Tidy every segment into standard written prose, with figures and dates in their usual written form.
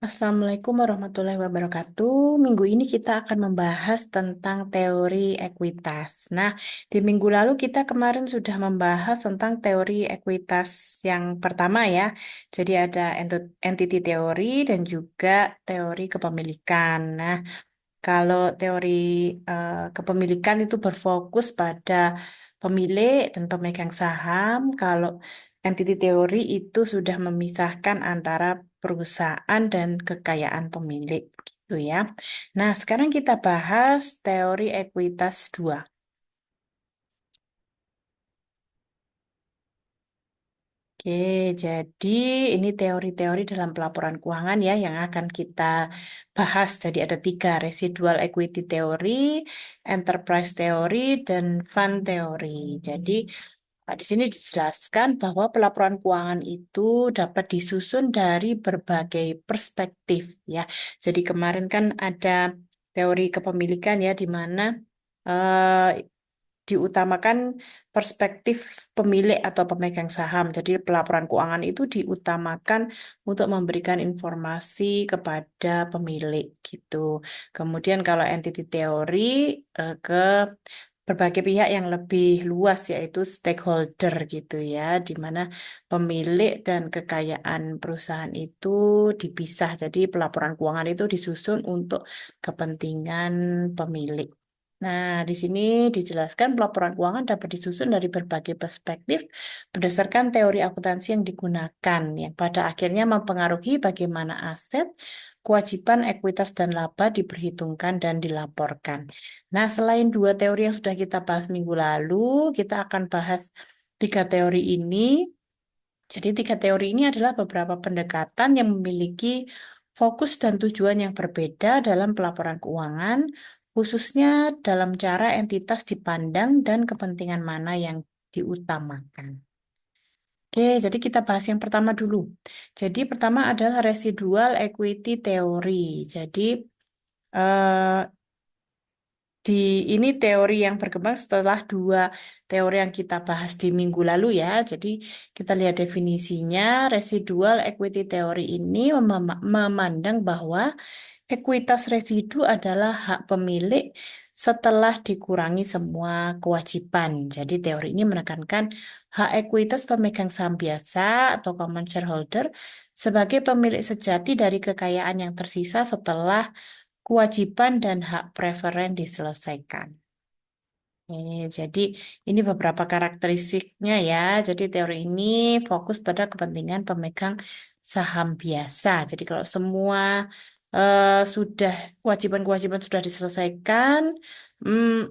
Assalamualaikum warahmatullahi wabarakatuh. Minggu ini kita akan membahas tentang teori ekuitas. Nah, di minggu lalu kita kemarin sudah membahas tentang teori ekuitas yang pertama ya. Jadi ada entity teori dan juga teori kepemilikan. Nah, kalau teori kepemilikan itu berfokus pada pemilik dan pemegang saham. Kalau entity teori itu sudah memisahkan antara perusahaan dan kekayaan pemilik gitu ya. Nah, sekarang kita bahas teori ekuitas 2. Oke, jadi ini teori-teori dalam pelaporan keuangan ya yang akan kita bahas. Jadi ada tiga, residual equity theory, enterprise theory, dan fund theory. Jadi di sini dijelaskan bahwa pelaporan keuangan itu dapat disusun dari berbagai perspektif ya. Jadi kemarin kan ada teori kepemilikan ya di mana eh, diutamakan perspektif pemilik atau pemegang saham. Jadi pelaporan keuangan itu diutamakan untuk memberikan informasi kepada pemilik gitu. Kemudian kalau entity teori ke berbagai pihak yang lebih luas yaitu stakeholder gitu ya, di mana pemilik dan kekayaan perusahaan itu dipisah. Jadi pelaporan keuangan itu disusun untuk kepentingan pemilik. Nah, di sini dijelaskan pelaporan keuangan dapat disusun dari berbagai perspektif berdasarkan teori akuntansi yang digunakan, yang pada akhirnya mempengaruhi bagaimana aset, kewajiban, ekuitas, dan laba diperhitungkan dan dilaporkan. Nah, selain dua teori yang sudah kita bahas minggu lalu, kita akan bahas tiga teori ini. Jadi, tiga teori ini adalah beberapa pendekatan yang memiliki fokus dan tujuan yang berbeda dalam pelaporan keuangan, khususnya dalam cara entitas dipandang dan kepentingan mana yang diutamakan. Oke, jadi kita bahas yang pertama dulu. Jadi, pertama adalah residual equity theory. Jadi, eh, di ini teori yang berkembang setelah dua teori yang kita bahas di minggu lalu ya. Jadi kita lihat definisinya, residual equity theory ini memandang bahwa ekuitas residu adalah hak pemilik setelah dikurangi semua kewajiban. Jadi teori ini menekankan hak ekuitas pemegang saham biasa atau common shareholder sebagai pemilik sejati dari kekayaan yang tersisa setelah kewajiban dan hak preferen diselesaikan. Jadi ini beberapa karakteristiknya ya. Jadi teori ini fokus pada kepentingan pemegang saham biasa. Jadi kalau semua sudah kewajiban-kewajiban sudah diselesaikan, hmm,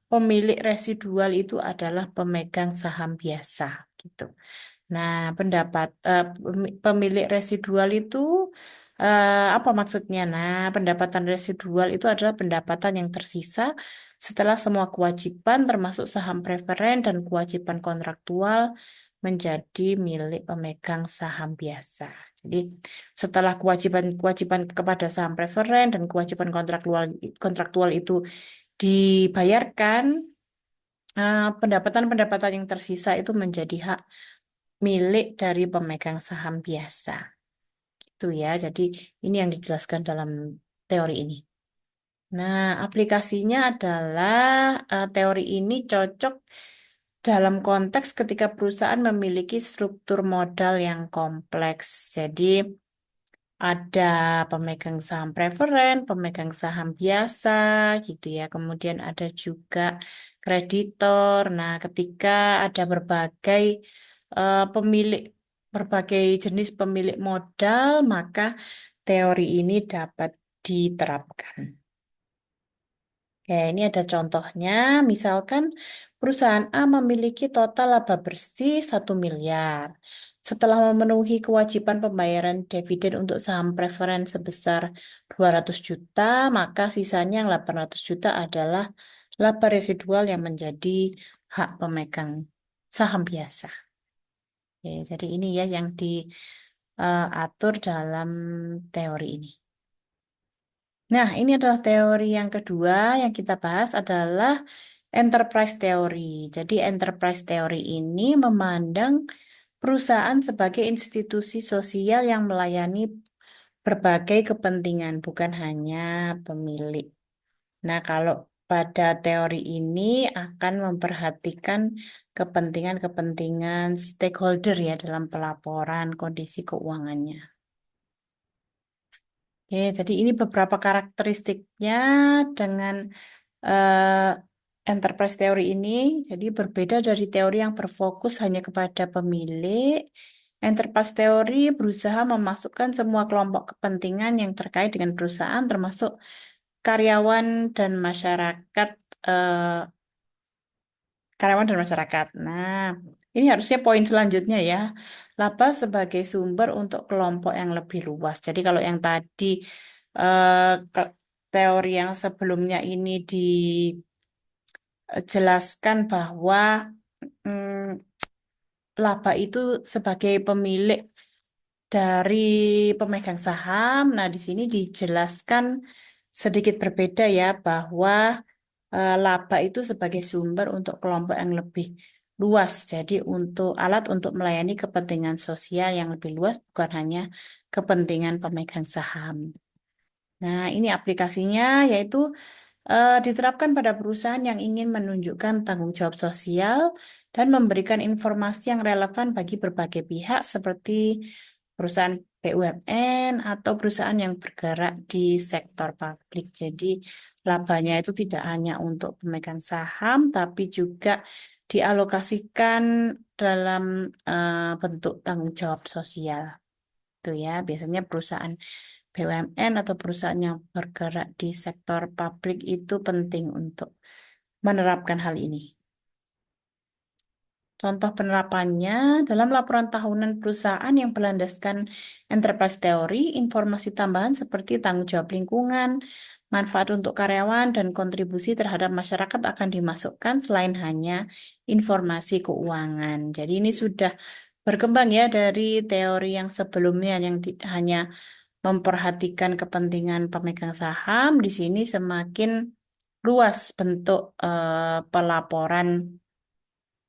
pemilik residual itu adalah pemegang saham biasa gitu. Nah, pemilik residual itu apa maksudnya? Nah, pendapatan residual itu adalah pendapatan yang tersisa setelah semua kewajiban termasuk saham preferen dan kewajiban kontraktual menjadi milik pemegang saham biasa. Jadi, setelah kewajiban-kewajiban kepada saham preferen dan kewajiban kontraktual kontraktual itu dibayarkan, pendapatan-pendapatan yang tersisa itu menjadi hak milik dari pemegang saham biasa. Gitu ya. Jadi ini yang dijelaskan dalam teori ini. Nah, aplikasinya adalah teori ini cocok dalam konteks ketika perusahaan memiliki struktur modal yang kompleks. Jadi ada pemegang saham preferen, pemegang saham biasa gitu ya. Kemudian ada juga kreditor. Nah, ketika ada pemilik berbagai jenis pemilik modal, maka teori ini dapat diterapkan. Ya, ini ada contohnya. Misalkan perusahaan A memiliki total laba bersih 1 miliar. Setelah memenuhi kewajiban pembayaran dividen untuk saham preferen sebesar 200 juta, maka sisanya yang 800 juta adalah laba residual yang menjadi hak pemegang saham biasa. Oke, jadi ini ya yang diatur dalam teori ini. Nah, ini adalah teori yang kedua yang kita bahas adalah enterprise theory. Jadi enterprise theory ini memandang Perusahaan sebagai institusi sosial yang melayani berbagai kepentingan, bukan hanya pemilik. Nah, kalau pada teori ini akan memperhatikan kepentingan-kepentingan stakeholder ya dalam pelaporan kondisi keuangannya. Oke, jadi ini beberapa karakteristiknya dengan eh, enterprise teori ini. Jadi berbeda dari teori yang berfokus hanya kepada pemilik. Enterprise teori berusaha memasukkan semua kelompok kepentingan yang terkait dengan perusahaan, termasuk karyawan dan masyarakat, eh, karyawan dan masyarakat. Nah, ini harusnya poin selanjutnya ya. Laba sebagai sumber untuk kelompok yang lebih luas. Jadi kalau yang tadi teori yang sebelumnya ini dijelaskan bahwa mm, laba itu sebagai pemilik dari pemegang saham. Nah, di sini dijelaskan sedikit berbeda ya bahwa laba itu sebagai sumber untuk kelompok yang lebih luas. Jadi untuk alat untuk melayani kepentingan sosial yang lebih luas, bukan hanya kepentingan pemegang saham. Nah, ini aplikasinya yaitu diterapkan pada perusahaan yang ingin menunjukkan tanggung jawab sosial dan memberikan informasi yang relevan bagi berbagai pihak seperti perusahaan BUMN atau perusahaan yang bergerak di sektor publik. Jadi labanya itu tidak hanya untuk pemegang saham, tapi juga dialokasikan dalam bentuk tanggung jawab sosial. Itu ya, biasanya perusahaan BUMN atau perusahaan yang bergerak di sektor publik itu penting untuk menerapkan hal ini. Contoh penerapannya dalam laporan tahunan perusahaan yang berlandaskan enterprise teori, informasi tambahan seperti tanggung jawab lingkungan, manfaat untuk karyawan, dan kontribusi terhadap masyarakat akan dimasukkan selain hanya informasi keuangan. Jadi ini sudah berkembang ya dari teori yang sebelumnya yang hanya memperhatikan kepentingan pemegang saham. Di sini semakin luas bentuk pelaporan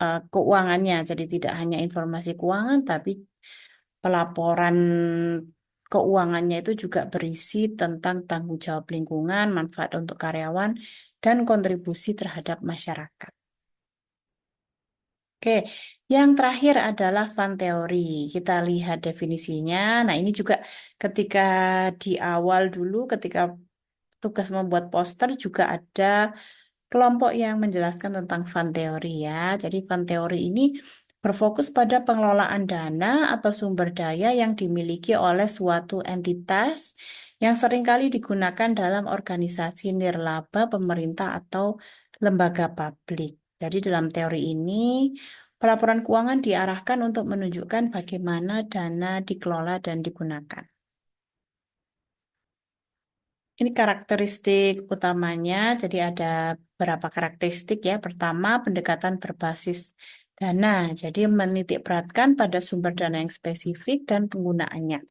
keuangannya. Jadi tidak hanya informasi keuangan, tapi pelaporan keuangannya itu juga berisi tentang tanggung jawab lingkungan, manfaat untuk karyawan, dan kontribusi terhadap masyarakat. Oke, yang terakhir adalah fun teori. Kita lihat definisinya. Nah, ini juga ketika di awal dulu, ketika tugas membuat poster juga ada kelompok yang menjelaskan tentang fund theory ya. Jadi fund theory ini berfokus pada pengelolaan dana atau sumber daya yang dimiliki oleh suatu entitas yang seringkali digunakan dalam organisasi nirlaba, pemerintah, atau lembaga publik. Jadi dalam teori ini, pelaporan keuangan diarahkan untuk menunjukkan bagaimana dana dikelola dan digunakan. Ini karakteristik utamanya, jadi ada beberapa karakteristik ya. Pertama, pendekatan berbasis dana. Jadi menitik beratkan pada sumber dana yang spesifik dan penggunaannya.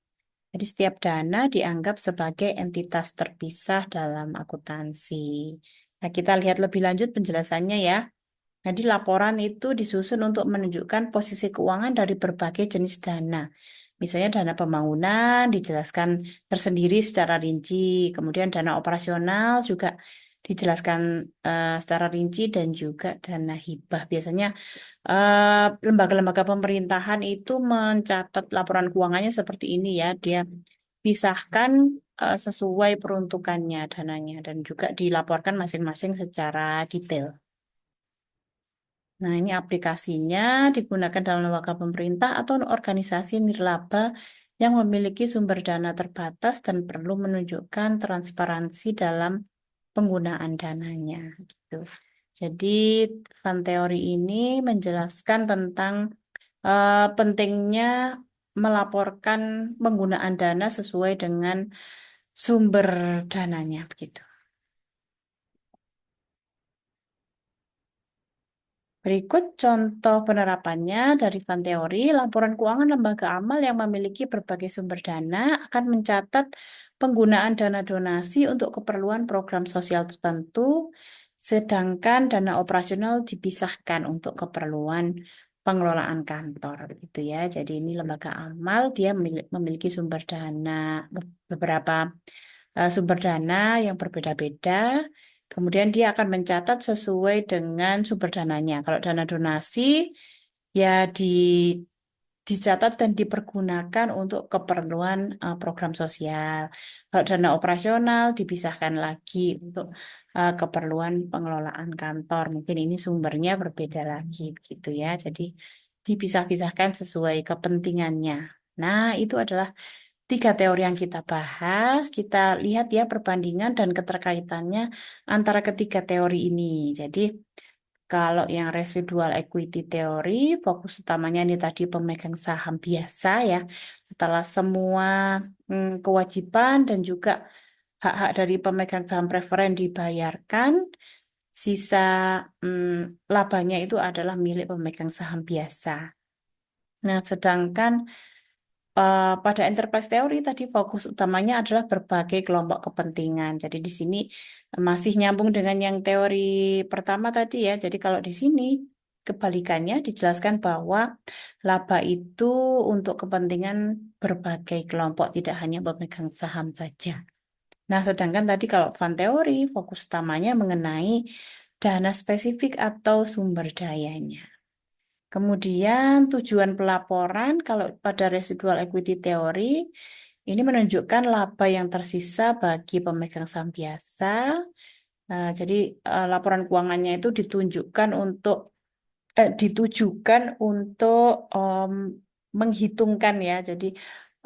Jadi setiap dana dianggap sebagai entitas terpisah dalam akuntansi. Nah, kita lihat lebih lanjut penjelasannya ya. Jadi laporan itu disusun untuk menunjukkan posisi keuangan dari berbagai jenis dana. Misalnya dana pembangunan dijelaskan tersendiri secara rinci, kemudian dana operasional juga dijelaskan secara rinci dan juga dana hibah. Biasanya lembaga-lembaga pemerintahan itu mencatat laporan keuangannya seperti ini ya. Dia pisahkan sesuai peruntukannya dananya dan juga dilaporkan masing-masing secara detail. Nah, ini aplikasinya digunakan dalam lembaga pemerintah atau organisasi nirlaba yang memiliki sumber dana terbatas dan perlu menunjukkan transparansi dalam penggunaan dananya. Gitu. Jadi, fund teori ini menjelaskan tentang pentingnya melaporkan penggunaan dana sesuai dengan sumber dananya, begitu. Berikut contoh penerapannya dari Van Teori. Laporan keuangan lembaga amal yang memiliki berbagai sumber dana akan mencatat penggunaan dana donasi untuk keperluan program sosial tertentu, sedangkan dana operasional dipisahkan untuk keperluan pengelolaan kantor gitu ya. Jadi ini lembaga amal, dia memiliki sumber dana, beberapa sumber dana yang berbeda-beda. Kemudian dia akan mencatat sesuai dengan sumber dananya. Kalau dana donasi, ya dicatat dan dipergunakan untuk keperluan program sosial. Kalau dana operasional dipisahkan lagi untuk keperluan pengelolaan kantor. Mungkin ini sumbernya berbeda lagi begitu ya. Jadi dipisah-pisahkan sesuai kepentingannya. Nah, itu adalah tiga teori yang kita bahas. Kita lihat ya perbandingan dan keterkaitannya antara ketiga teori ini. Jadi kalau yang residual equity teori, fokus utamanya ini tadi pemegang saham biasa ya. Setelah semua kewajiban dan juga hak-hak dari pemegang saham preferen dibayarkan, sisa labanya itu adalah milik pemegang saham biasa. Nah, sedangkan pada enterprise teori tadi fokus utamanya adalah berbagai kelompok kepentingan. Jadi di sini masih nyambung dengan yang teori pertama tadi ya. Jadi kalau di sini kebalikannya dijelaskan bahwa laba itu untuk kepentingan berbagai kelompok, tidak hanya pemegang saham saja. Nah, sedangkan tadi kalau fund teori fokus utamanya mengenai dana spesifik atau sumber dayanya. Kemudian tujuan pelaporan kalau pada residual equity theory ini menunjukkan laba yang tersisa bagi pemegang saham biasa. Jadi laporan keuangannya itu ditujukan untuk menghitungkan ya. Jadi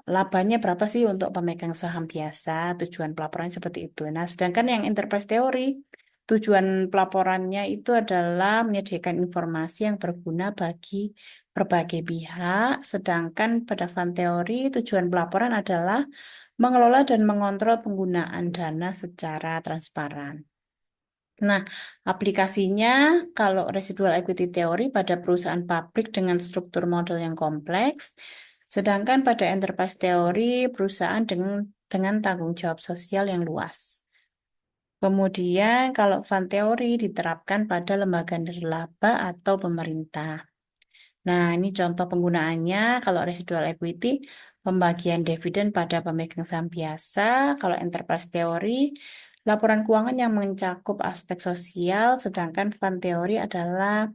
labanya berapa sih untuk pemegang saham biasa? Tujuan pelaporan seperti itu. Nah, sedangkan yang enterprise teori, tujuan pelaporannya itu adalah menyediakan informasi yang berguna bagi berbagai pihak. Sedangkan pada fund teori, tujuan pelaporan adalah mengelola dan mengontrol penggunaan dana secara transparan. Nah, aplikasinya kalau residual equity theory pada perusahaan publik dengan struktur model yang kompleks, sedangkan pada enterprise theory perusahaan dengan tanggung jawab sosial yang luas. Kemudian kalau fund theory diterapkan pada lembaga nirlaba atau pemerintah. Nah, ini contoh penggunaannya kalau residual equity, pembagian dividen pada pemegang saham biasa, kalau enterprise theory, laporan keuangan yang mencakup aspek sosial, sedangkan fund theory adalah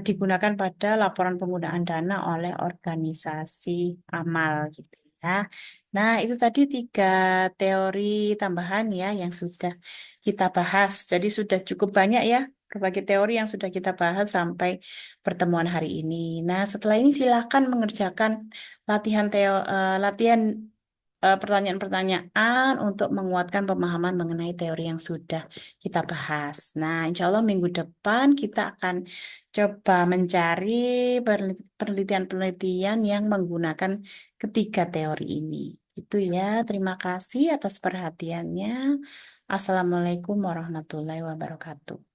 digunakan pada laporan penggunaan dana oleh organisasi amal gitu ya. Nah, itu tadi tiga teori tambahan ya yang sudah kita bahas. Jadi sudah cukup banyak ya berbagai teori yang sudah kita bahas sampai pertemuan hari ini. Nah, setelah ini silakan mengerjakan latihan pertanyaan-pertanyaan untuk menguatkan pemahaman mengenai teori yang sudah kita bahas. Nah, insya Allah minggu depan kita akan coba mencari penelitian-penelitian yang menggunakan ketiga teori ini. Itu ya, terima kasih atas perhatiannya. Assalamualaikum warahmatullahi wabarakatuh.